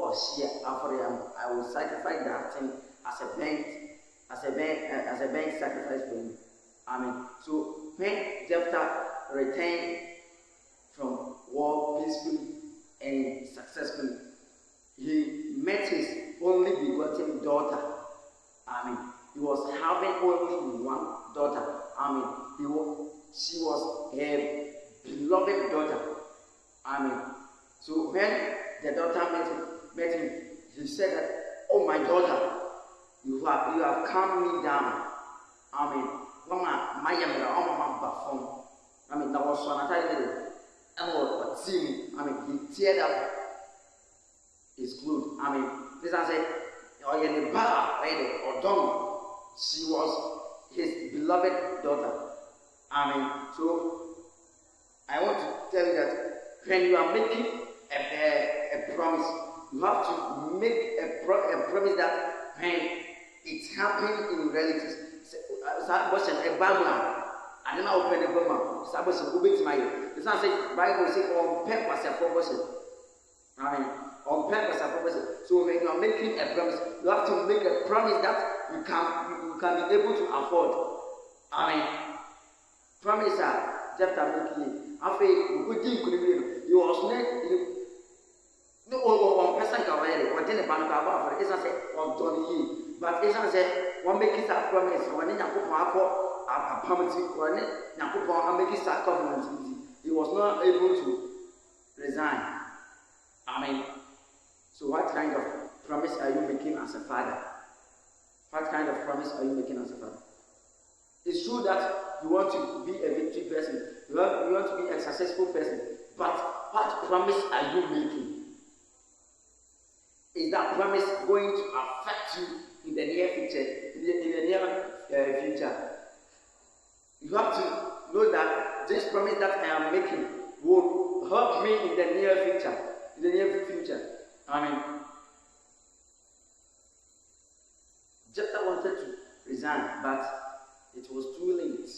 or share after I will sacrifice that thing as a burnt sacrifice for you. Amen. So when Jephthah returned from war peacefully and successfully, he met his only begotten daughter. Amen. He was having only one daughter. Amen. She was a beloved daughter. Amen. So when the daughter met him, he said that, "Oh, my daughter, you have calmed me down." Amen. Mama, my mama, I mean, that was one time. And what see me? I mean, he teared up his clothes. I mean, this I said, "Oh, in the bar, or done." She was his beloved daughter. I mean, so I want to tell you that when you are making a promise, you have to make a promise that when it happens in realities. I don't know open the Bible. Sabbath will be my. It's not say Bible say on purpose a prophecy. I mean, on purpose a prophecy. So when you are making a promise, you have to make a promise that you can be able to afford. I mean, promise are just making. After you go deep, you was no one person can wear it. What then the bank about for it's not say on Tony, but it's not say one make it a promise. When you put a promise, when you make it a covenant, he was not able to resign. I mean, so what kind of promise are you making as a father? What kind of promise are you making as a father? It's true that you want to be a victory person, you want to be a successful person, but what promise are you making? Is that promise going to affect you in the near future? You have to know that this promise that I am making will help me in the near future. I mean, Jephthah wanted to resign, but it was too late.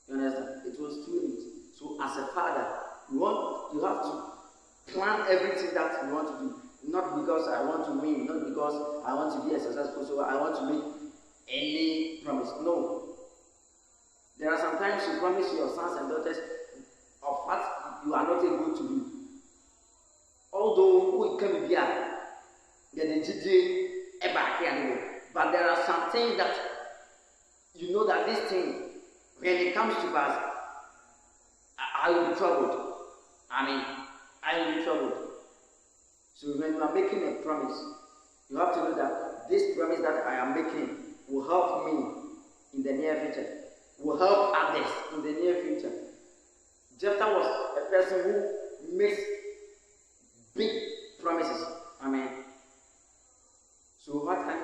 You understand? It was too late. So as a father, you have to plan everything that you want to do. Not because I want to win, not because I want to be a successful, so I want to make any promise. No. There are sometimes you promise your sons and daughters of what you are not able to do. Although we can be but there are some things that you know that this thing, when it comes to pass, I will be troubled. I will be troubled. So when you are making a promise, you have to know that this promise that I am making will help me in the near future, will help others in the near future. Jephthah was a person who makes big promises. So what kind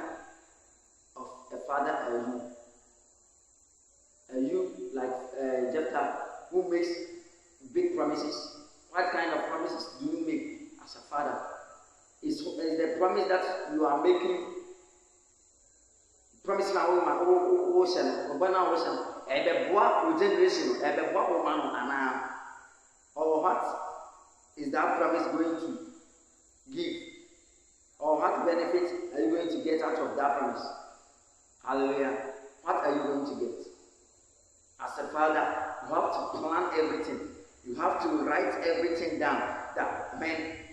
of a father are you? Are you like Jephthah who makes big promises? What kind of promises do you make as a father? Is the promise that you are making, promise na ocean, generation, or what is that promise going to give? Or what benefit are you going to get out of that promise? Hallelujah. What are you going to get? As a father, you have to plan everything. You have to write everything down.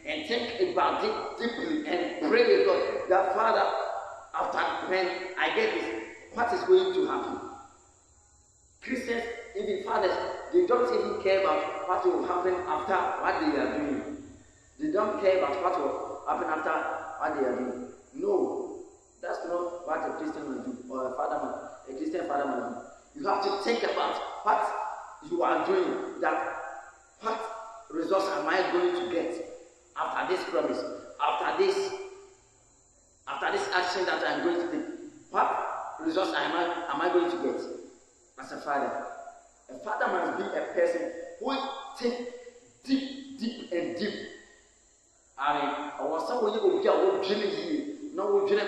And think about it deeply and pray with God that, Father, after when I get this, what is going to happen? Christians, even fathers, they don't even care about what will happen after what they are doing. They don't care about what will happen after what they are doing. No, that's not what a Christian will do, or a Christian father will do. You have to think about what you are doing, that what results am I going to get after this promise, after this action that I'm going to take? What results am I going to get as a father? A father must be a person who thinks deep and deep. I was someone who will be here, no will be a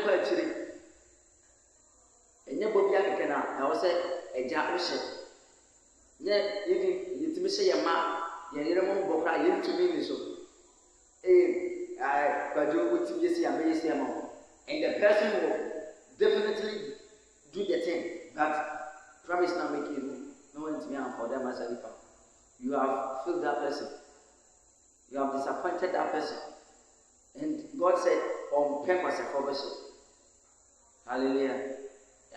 and never be a canal. I was a jackal. Yet, even you say a man, you need a more book, I need to mean so. But the person will definitely do the thing that promise not making you. No one to me and for them as a become. You have failed that person. You have disappointed that person. And God said, on purpose for us. Hallelujah.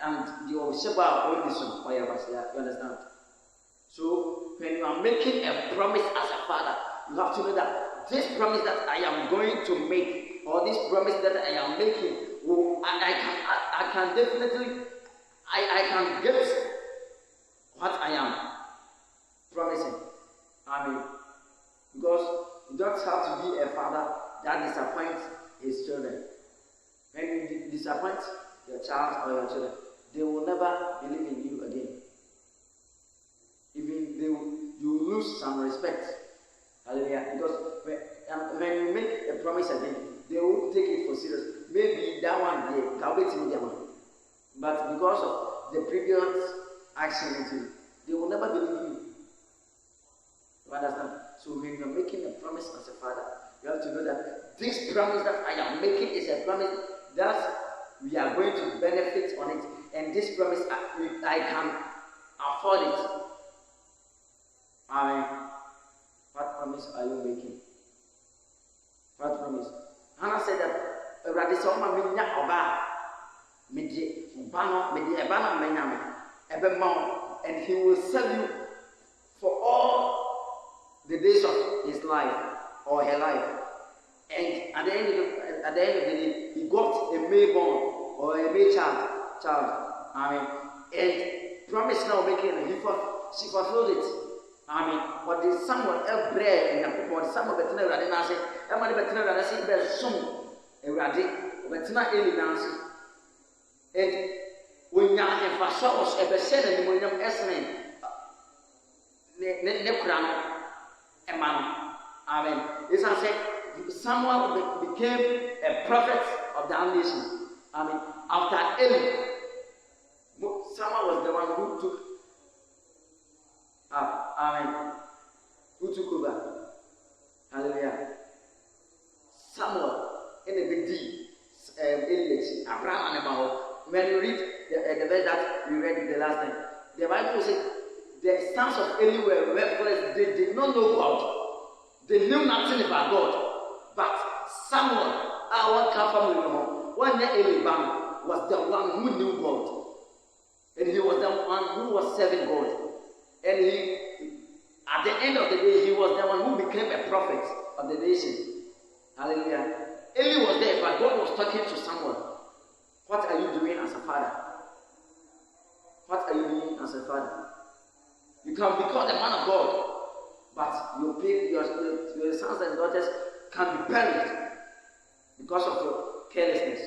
And you will share all this one. You understand? So when you are making a promise as a father, you have to know that this promise that I am going to make, or this promise that I am making, I can definitely, I can get what I am promising. I mean, because you don't have to be a father that disappoints his children. When you disappoint your child or your children, they will never believe in you again. Even you lose some respect. Hallelujah. Because when you make a promise again, they won't take it for serious. Maybe that one day, they'll wait in them. But because of the previous action, they will never believe in you. You understand? So when you are making a promise as a father, you have to know that this promise that I am making is a promise that we are going to benefit on it. And this promise, I can afford it. What promise are you making? What promise? Hannah said that and he will serve you for all the days of his life or her life. And at the end of the day, he got a male born or a male child. And promise now making she fulfilled it. But the someone else bread in a people, some of the tenor and I say, I'm not better than I say, there's some a radic, but not any dancing. And when you are in Fashaws, a percent and when you're estimate, Necran, a man. It's I say, someone became a prophet of the nation. After Eli, someone was the one who took who took over? Hallelujah. Samuel in the big D, Abraham and Abraham. When you read the verse that we read the last time, the Bible says the sons of Eli were worthless. They did not know God. They knew nothing about God. But Samuel, our family, one day Eli was the one who knew God. And he was the one who was serving God. And he, at the end of the day, he was the one who became a prophet of the nation. Hallelujah. Eli was there, but God was talking to someone. What are you doing as a father? What are you doing as a father? You can become a man of God, but your sons and daughters can be perished because of your carelessness.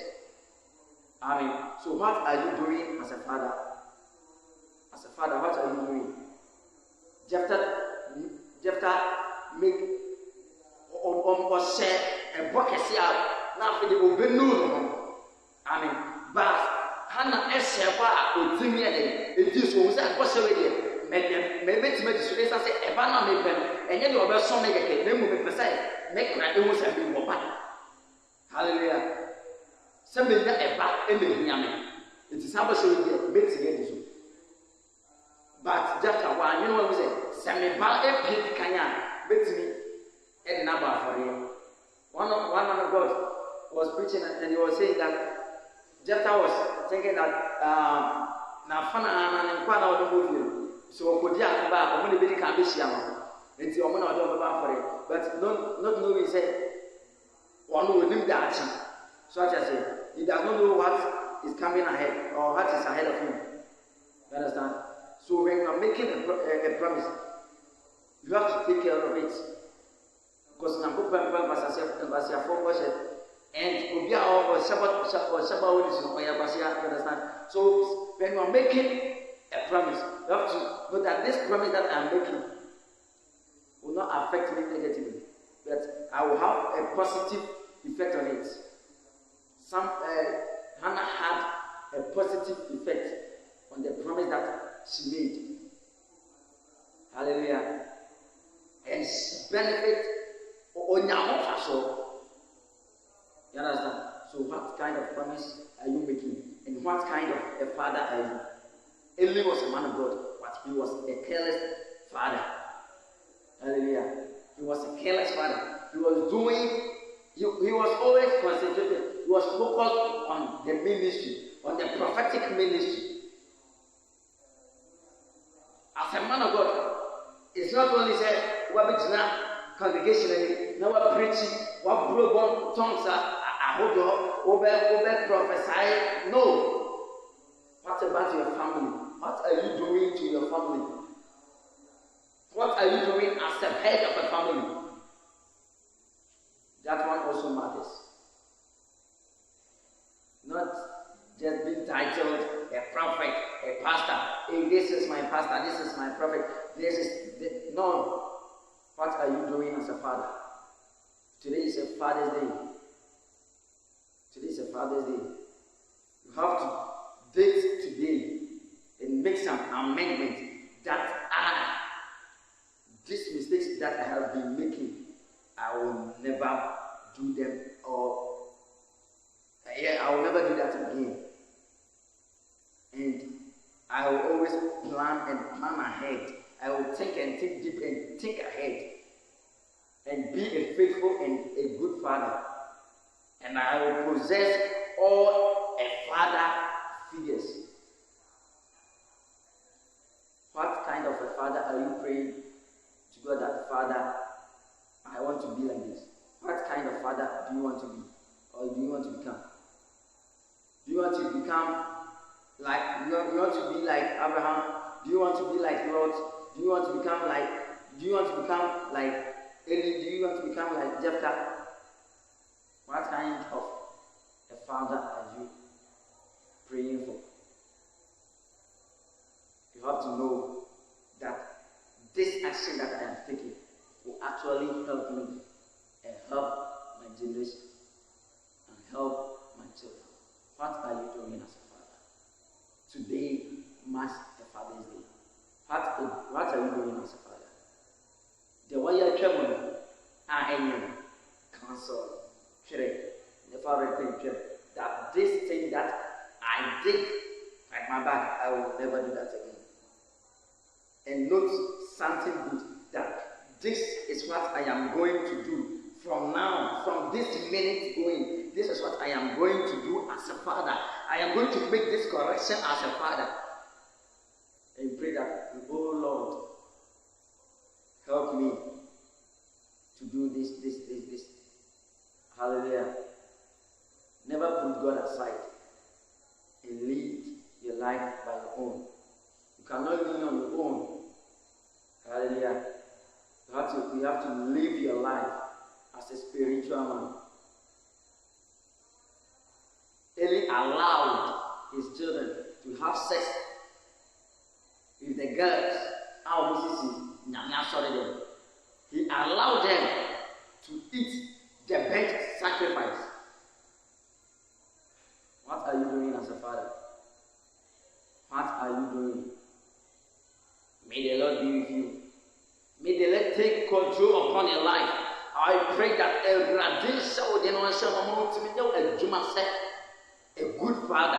So what are you doing as a father? As a father, what are you doing? Jephthah make or share a bucket here now for the obenu. But Hannah Eshefa or Timmy, it is always a possibility. Maybe to make the students say, a banner may pen, and yet you are so make a name of the make my own and be more. Hallelujah. Somebody a back in the Yami. It is how so you makes it. But just a while, you know what we say? Semi Bal a pig canyon, bet me a number for him. One man of God was preaching and he was saying that Jephthah was thinking that now Fana and Quana of the movie. So could you have back or maybe can be Shiama? It's your man of for it. But not knowing say one who will do that. Such as he does not know what is coming ahead or what is ahead of him. You understand? So when you are making a promise, you have to take care of it. Because now go back as a former and Obia or Shabbat is you understand? So when you are making a promise, you have to know that this promise that I am making will not affect me negatively, but I will have a positive effect on it. Hannah had a positive effect on the promise that she made. Hallelujah. And she benefit on your so. You understand? So what What kind of promise are you making? And what kind of a father are you? Eli was a man of God, but he was a careless father. Hallelujah. He was a careless father. He was always concentrated. He was focused on the ministry, on the prophetic ministry. As a man of God, it's not only said, congregationally, now we're preaching, what broken tongues I hold you over prophesy. No. What about your family? What are you doing to your family? What are you doing as the head of a family? That one also matters. Not just being titled a prophet, a pastor. Hey, this is my pastor, this is my prophet. No. What are you doing as a father? Today is a Father's Day. Today is a Father's Day. You have to date today and make some amendments that are these mistakes that I have been making. I will never do them, or I will never do that again. And I will always plan ahead. I will think and think deep and think ahead. And be a faithful and a good father. And I will possess all a father figures. What kind of a father are you praying to God that, Father, I want to be like this? What kind of father do you want to be? Or do you want to become? Do you want to become like, you want to be like Abraham? Do you want to be like Lot? Do you want to become like Eli? Do you want to become like Jephthah? What kind of a father are you praying for? You have to know that this action that I am taking will actually help me and help my generation and help my children. What are you doing as a father? Today marks a Father's Day. What are you doing as a father? The way you travel, I am counsel, that this thing that I did at my back, I will never do that again. And note something good, that this is what I am going to do from now, from this minute going. This is what I am going to do as a father. I am going to make this correction as a father. And pray that, oh Lord, help me to do this. Hallelujah. Never put God aside and lead your life by your own. You cannot lean on your own. Hallelujah. You have to live your life as a spiritual man. Eli allowed his children to have sex with the girls. He allowed them to eat the burnt sacrifice. What are you doing as a father? What are you doing? May the Lord be with you. May the Lord take control upon your life. I pray that a good father